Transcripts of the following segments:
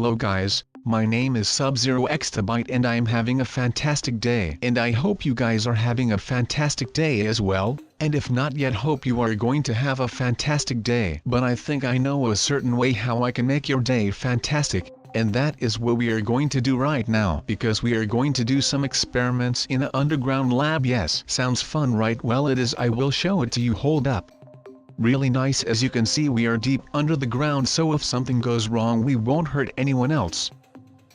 Hello guys, my name is Sub-Zero Exabyte and I am having a fantastic day. And I hope you guys are having a fantastic day as well, and if not yet hope you are going to have a fantastic day. But I think I know a certain way how I can make your day fantastic, and that is what we are going to do right now. Because we are going to do some experiments in an underground lab. Yes, sounds fun, right? Well, it is. I will show it to you. Hold up. Really nice. As you can see, we are deep under the ground, so if something goes wrong we won't hurt anyone else.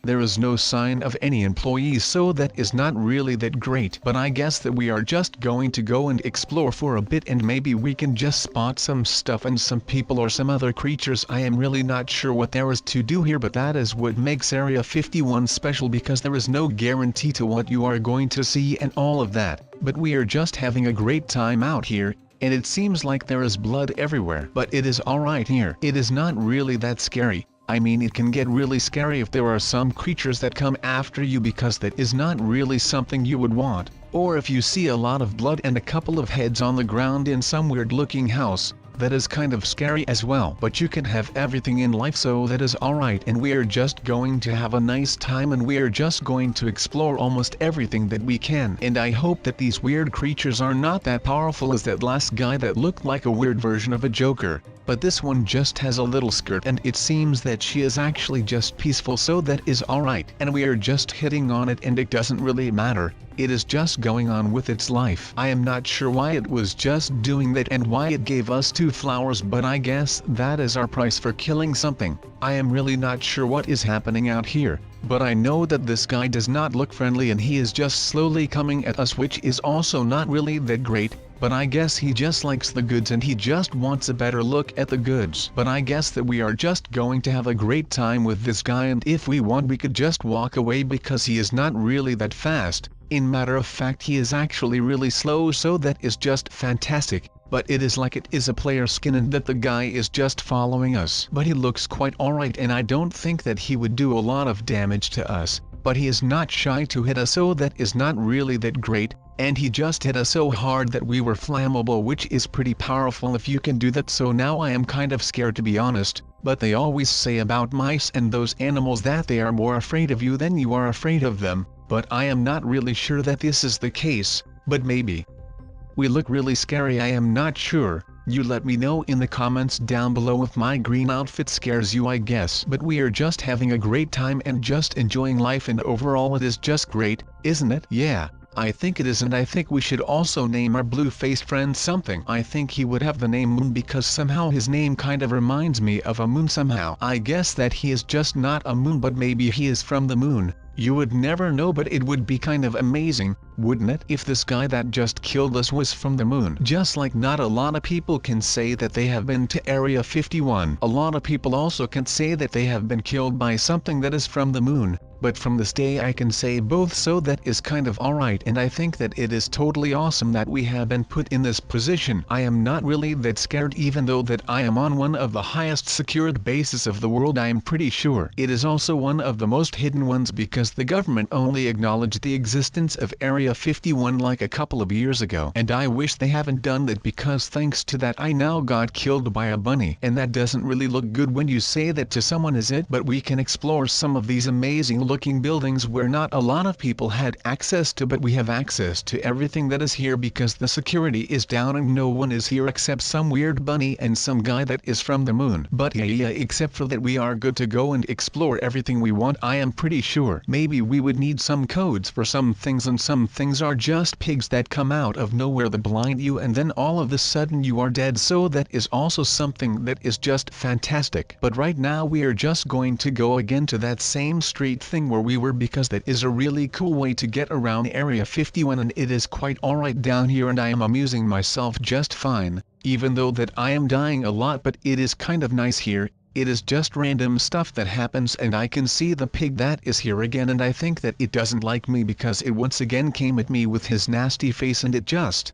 There is no sign of any employees, so that is not really that great. But I guess that we are just going to go and explore for a bit, and maybe we can just spot some stuff and some people or some other creatures. I am really not sure what there is to do here, but that is what makes Area 51 special, because there is no guarantee to what you are going to see and all of that. But we are just having a great time out here. And it seems like there is blood everywhere. But it is alright here. It is not really that scary. I mean, it can get really scary if there are some creatures that come after you, because that is not really something you would want. Or if you see a lot of blood and a couple of heads on the ground in some weird looking house. That is kind of scary as well. But you can have everything in life, so that is alright. And we are just going to have a nice time, and we are just going to explore almost everything that we can. And I hope that these weird creatures are not that powerful as that last guy that looked like a weird version of a Joker. But this one just has a little skirt, and it seems that she is actually just peaceful, so that is alright. And we are just hitting on it, and it doesn't really matter. It is just going on with its life. I am not sure why it was just doing that and why it gave us 2 flowers, but I guess that is our price for killing something. I am really not sure what is happening out here, but I know that this guy does not look friendly, and he is just slowly coming at us, which is also not really that great. But I guess he just likes the goods and he just wants a better look at the goods. But I guess that we are just going to have a great time with this guy, and if we want we could just walk away, because he is not really that fast. In matter of fact, he is actually really slow, so that is just fantastic. But it is like it is a player skin and that the guy is just following us. But he looks quite alright, and I don't think that he would do a lot of damage to us. But he is not shy to hit us, so that is not really that great. And he just hit us so hard that we were flammable, which is pretty powerful if you can do that. So now I am kind of scared, to be honest. But they always say about mice and those animals that they are more afraid of you than you are afraid of them. But I am not really sure that this is the case, but maybe. We look really scary, I am not sure. You let me know in the comments down below if my green outfit scares you, I guess. But we are just having a great time and just enjoying life, and overall it is just great, isn't it? Yeah, I think it is, and I think we should also name our blue-faced friend something. I think he would have the name Moon, because somehow his name kind of reminds me of a moon somehow. I guess that he is just not a moon, but maybe he is from the moon. You would never know, but it would be kind of amazing, wouldn't it, if this guy that just killed us was from the moon. Just like not a lot of people can say that they have been to Area 51. A lot of people also can say that they have been killed by something that is from the moon. But from this day I can say both, so that is kind of alright, and I think that it is totally awesome that we have been put in this position. I am not really that scared, even though that I am on one of the highest secured bases of the world. I am pretty sure it is also one of the most hidden ones, because the government only acknowledged the existence of Area 51 like a couple of years ago. And I wish they haven't done that, because thanks to that I now got killed by a bunny. And that doesn't really look good when you say that to someone, is it? But we can explore some of these amazing looking buildings where not a lot of people had access to, but we have access to everything that is here, because the security is down and no one is here except some weird bunny and some guy that is from the moon. But yeah, except for that we are good to go and explore everything we want. I am pretty sure maybe we would need some codes for some things, and some things are just pigs that come out of nowhere that blind you, and then all of a sudden you are dead. So that is also something that is just fantastic. But right now we are just going to go again to that same street thing where we were, because that is a really cool way to get around Area 51, and it is quite alright down here, and I am amusing myself just fine, even though that I am dying a lot. But it is kind of nice here. It is just random stuff that happens, and I can see the pig that is here again, and I think that it doesn't like me, because it once again came at me with his nasty face and it just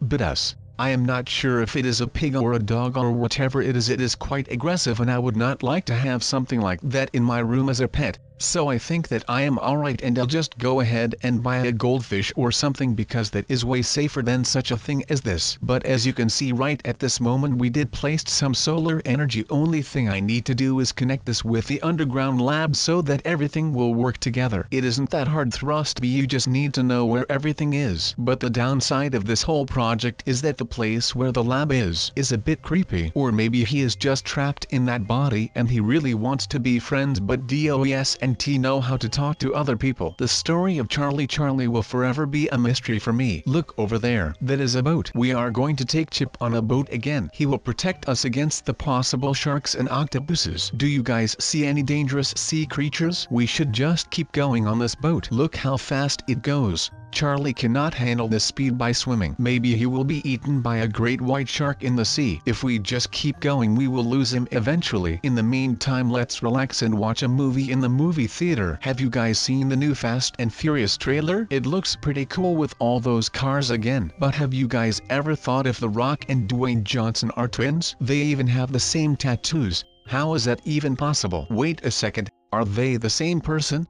bit us. I am not sure if it is a pig or a dog or whatever it is quite aggressive, and I would not like to have something like that in my room as a pet. So I think that I am alright and I'll just go ahead and buy a goldfish or something because that is way safer than such a thing as this. But as you can see right at this moment we did placed some solar energy. Only thing I need to do is connect this with the underground lab so that everything will work together. It isn't that hard, trust me, you just need to know where everything is. But the downside of this whole project is that the place where the lab is a bit creepy. Or maybe he is just trapped in that body and he really wants to be friends, but DOS and T know how to talk to other people. The story of Charlie will forever be a mystery for me. Look over there, that is a boat. We are going to take Chip on a boat again. He will protect us against the possible sharks and octopuses. Do you guys see any dangerous sea creatures? We should just keep going on this boat. Look how fast it goes. Charlie cannot handle the speed by swimming. Maybe he will be eaten by a great white shark in the sea. If we just keep going we will lose him eventually. In the meantime let's relax and watch a movie in the movie theater. Have you guys seen the new Fast and Furious trailer? It looks pretty cool with all those cars again. But have you guys ever thought if The Rock and Dwayne Johnson are twins? They even have the same tattoos. How is that even possible? Wait a second, are they the same person?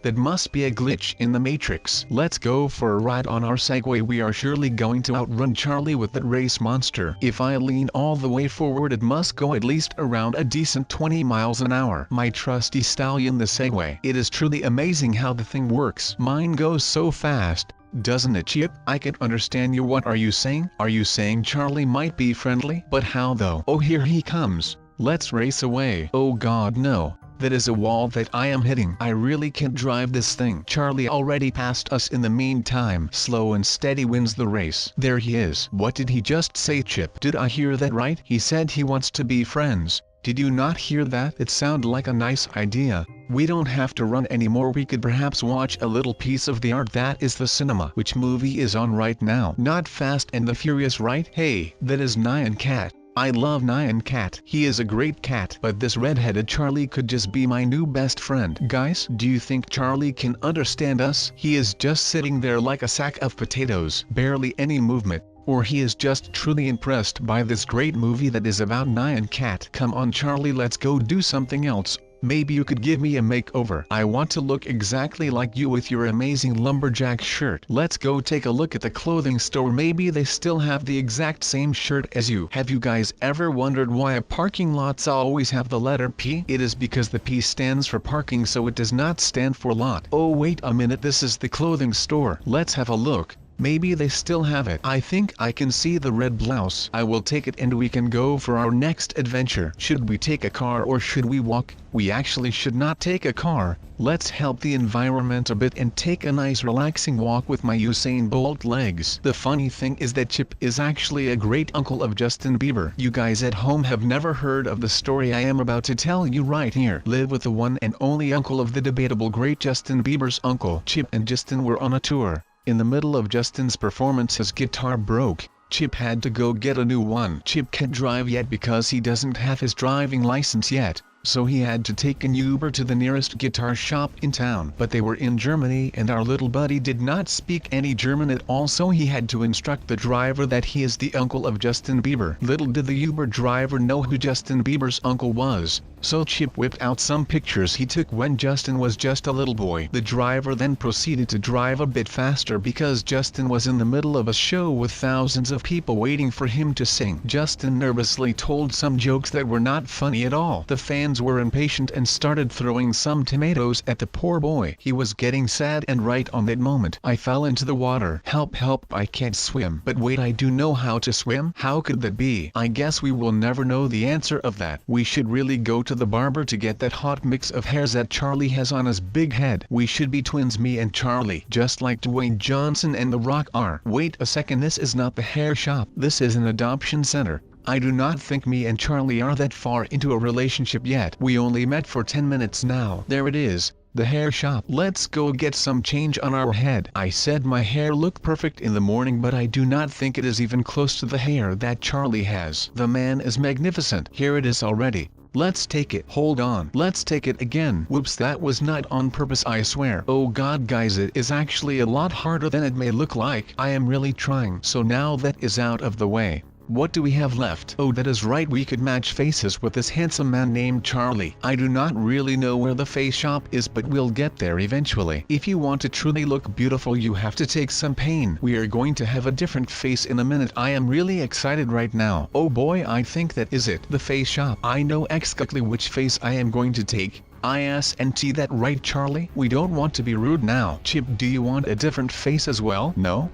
That must be a glitch in the Matrix. Let's go for a ride on our Segway. We are surely going to outrun Charlie with that race monster. If I lean all the way forward it must go at least around a decent 20 miles an hour. My trusty stallion, the Segway. It is truly amazing how the thing works. Mine goes so fast, doesn't it, Chip? I can understand you. What are you saying? Are you saying Charlie might be friendly? But how though? Oh, here he comes. Let's race away. Oh God, no. That is a wall that I am hitting. I really can't drive this thing. Charlie already passed us in the meantime. Slow and steady wins the race. There he is. What did he just say, Chip? Did I hear that right? He said he wants to be friends. Did you not hear that? It sounded like a nice idea. We don't have to run anymore. We could perhaps watch a little piece of the art. That is the cinema. Which movie is on right now? Not Fast and the Furious, right? Hey, that is Nyan Cat. I love Nyan Cat. He is a great cat. But this red-headed Charlie could just be my new best friend. Guys, do you think Charlie can understand us? He is just sitting there like a sack of potatoes. Barely any movement. Or he is just truly impressed by this great movie that is about Nyan Cat. Come on Charlie, let's go do something else. Maybe you could give me a makeover. I want to look exactly like you with your amazing lumberjack shirt. Let's go take a look at the clothing store. Maybe they still have the exact same shirt as you. Have you guys ever wondered why a parking lots always have the letter P? It is because the P stands for parking, so it does not stand for lot. Oh wait a minute, this is the clothing store. Let's have a look. Maybe they still have it. I think I can see the red blouse. I will take it and we can go for our next adventure. Should we take a car or should we walk? We actually should not take a car. Let's help the environment a bit and take a nice relaxing walk with my Usain Bolt legs. The funny thing is that Chip is actually a great uncle of Justin Bieber. You guys at home have never heard of the story I am about to tell you right here. Live with the one and only uncle of the debatable great Justin Bieber's uncle. Chip and Justin were on a tour. In the middle of Justin's performance his guitar broke. Chip had to go get a new one. Chip can't drive yet because he doesn't have his driving license yet. So he had to take an Uber to the nearest guitar shop in town. But they were in Germany and our little buddy did not speak any German at all, so he had to instruct the driver that he is the uncle of Justin Bieber. Little did the Uber driver know who Justin Bieber's uncle was. So Chip whipped out some pictures he took when Justin was just a little boy. The driver then proceeded to drive a bit faster because Justin was in the middle of a show with thousands of people waiting for him to sing. Justin nervously told some jokes that were not funny at all. The fans were impatient and started throwing some tomatoes at the poor boy. He was getting sad, and right on that moment I fell into the water. Help, help, I can't swim. But wait, I do know how to swim? How could that be? I guess we will never know the answer of that. We should really go to the barber to get that hot mix of hairs that Charlie has on his big head. We should be twins, me and Charlie, just like Dwayne Johnson and The Rock are. Wait a second, this is not the hair shop. This is an adoption center. I do not think me and Charlie are that far into a relationship yet. We only met for 10 minutes now. There it is, the hair shop. Let's go get some change on our head. I said my hair looked perfect in the morning, but I do not think it is even close to the hair that Charlie has. The man is magnificent. Here it is already. Let's take it. Hold on. Let's take it again. Whoops, that was not on purpose, I swear. Oh God guys, it is actually a lot harder than it may look like. I am really trying. So now that is out of the way, What do we have left? Oh, that is right, we could match faces with this handsome man named Charlie. I do not really know where the face shop is, but we'll get there eventually. If you want to truly look beautiful, you have to take some pain. We are going to have a different face in a minute. I am really excited right now. Oh boy, I think that is it. The face shop. I know exactly which face I am going to take. Isn't that right, Charlie? We don't want to be rude now. Chip, do you want a different face as well? No?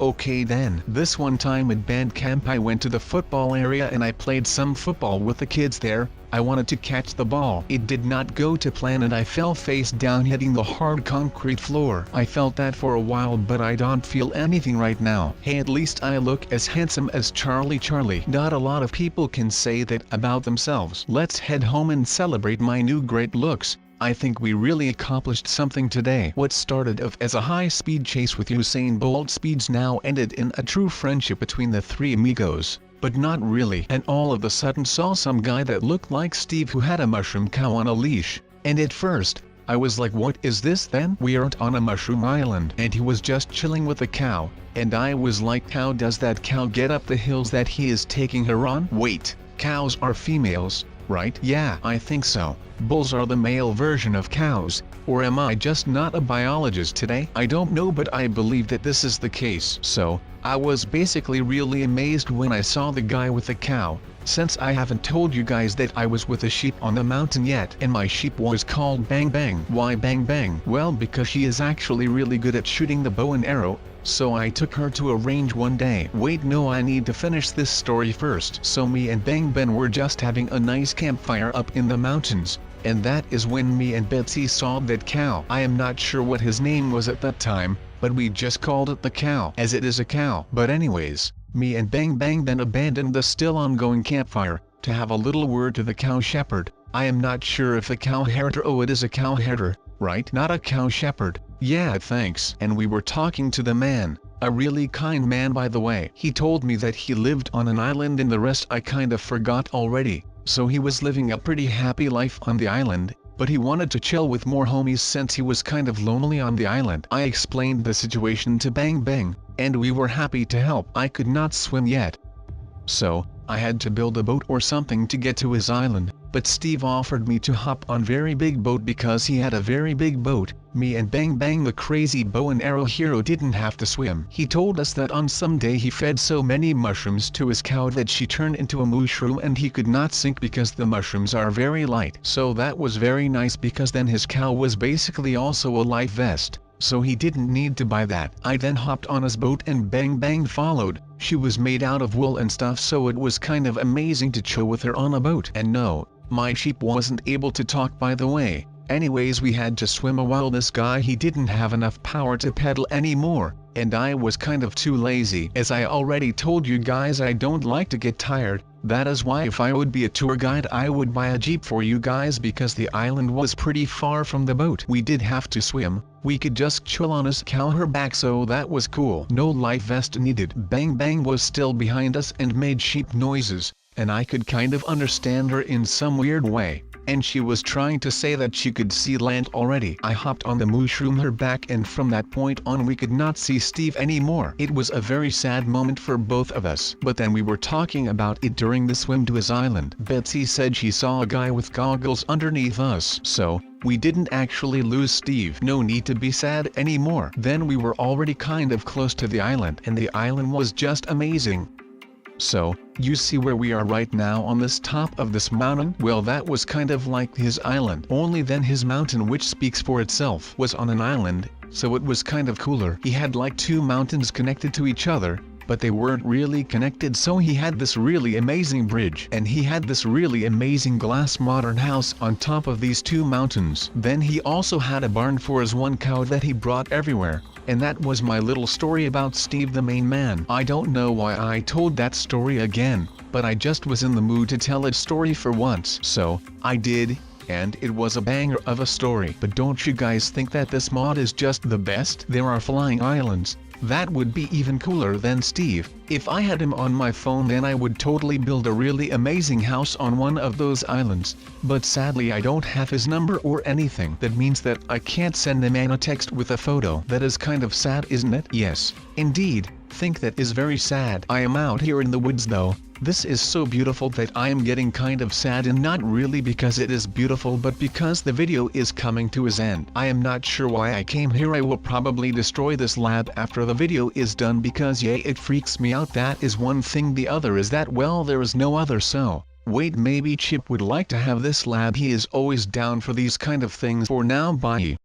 Okay then. This one time at band camp I went to the football area and I played some football with the kids there. I wanted to catch the ball. It did not go to plan and I fell face down hitting the hard concrete floor. I felt that for a while, but I don't feel anything right now. Hey, at least I look as handsome as Charlie. Not a lot of people can say that about themselves. Let's head home and celebrate my new great looks. I think we really accomplished something today. What started off as a high-speed chase with Usain Bolt speeds now ended in a true friendship between the three amigos. But not really. And all of a sudden saw some guy that looked like Steve who had a mushroom cow on a leash. And at first, I was like, what is this then? We aren't on a mushroom island. And he was just chilling with a cow. And I was like, how does that cow get up the hills that he is taking her on? Wait, cows are females, right? Yeah, I think so. Bulls are the male version of cows, or am I just not a biologist today? I don't know, but I believe that this is the case. So, I was basically really amazed when I saw the guy with the cow, since I haven't told you guys that I was with a sheep on the mountain yet, and my sheep was called Bang Bang. Why Bang Bang? Well, because she is actually really good at shooting the bow and arrow. So I took her to a range one day. Wait, no, I need to finish this story first. So me and Bang Ben were just having a nice campfire up in the mountains, and that is when me and Betsy saw that cow. I am not sure what his name was at that time, but we just called it the cow, as it is a cow. But anyways, me and Bang Bang then abandoned the still ongoing campfire, to have a little word to the cow shepherd. I am not sure if the cow herder, oh, it is a cow herder, right? Not a cow shepherd. Yeah, thanks. And we were talking to the man, a really kind man by the way. He told me that he lived on an island and the rest I kind of forgot already. So he was living a pretty happy life on the island, but he wanted to chill with more homies since he was kind of lonely on the island. I explained the situation to Bang Bang, and we were happy to help. I could not swim yet, so I had to build a boat or something to get to his island, but Steve offered me to hop on very big boat because he had a very big boat. Me and Bang Bang, the crazy bow and arrow hero, didn't have to swim. He told us that on some day he fed so many mushrooms to his cow that she turned into a mushroom and he could not sink because the mushrooms are very light. So that was very nice because then his cow was basically also a life vest. So he didn't need to buy that. I then hopped on his boat and Bang Bang followed. She was made out of wool and stuff, so it was kind of amazing to chill with her on a boat. And no, my sheep wasn't able to talk, by the way. Anyways, we had to swim a while this guy, he didn't have enough power to pedal anymore, and I was kind of too lazy. As I already told you guys, I don't like to get tired. That is why if I would be a tour guide I would buy a jeep for you guys, because the island was pretty far from the boat. We did have to swim. We could just chill on his cow her back, so that was cool. No life vest needed. Bang Bang was still behind us and made sheep noises, and I could kind of understand her in some weird way. And she was trying to say that she could see land already. I hopped on the mushroom her back, and from that point on we could not see Steve anymore. It was a very sad moment for both of us. But then we were talking about it during the swim to his island. Betsy said she saw a guy with goggles underneath us. So, we didn't actually lose Steve. No need to be sad anymore. Then we were already kind of close to the island, and the island was just amazing. So, you see where we are right now on this top of this mountain? Well, that was kind of like his island. Only then his mountain, which speaks for itself, was on an island, so it was kind of cooler. He had like two mountains connected to each other, but they weren't really connected, so he had this really amazing bridge, and he had this really amazing glass modern house on top of these two mountains. Then he also had a barn for his one cow that he brought everywhere. And that was my little story about Steve the main man. I don't know why I told that story again, but I just was in the mood to tell a story for once. So, I did, and it was a banger of a story. But don't you guys think that this mod is just the best? There are flying islands. That would be even cooler than Steve. If I had him on my phone, then I would totally build a really amazing house on one of those islands. But sadly I don't have his number or anything. That means that I can't send the man a text with a photo. That is kind of sad, isn't it? Yes, indeed. think that is very sad. I am out here in the woods though. This is so beautiful that I am getting kind of sad, and not really because it is beautiful but because the video is coming to its end. I am not sure why I came here. I will probably destroy this lab after the video is done because yeah, it freaks me out. That is one thing. The other is that, well, there is no other. So wait, maybe Chip would like to have this lab. He is always down for these kind of things. For now, bye.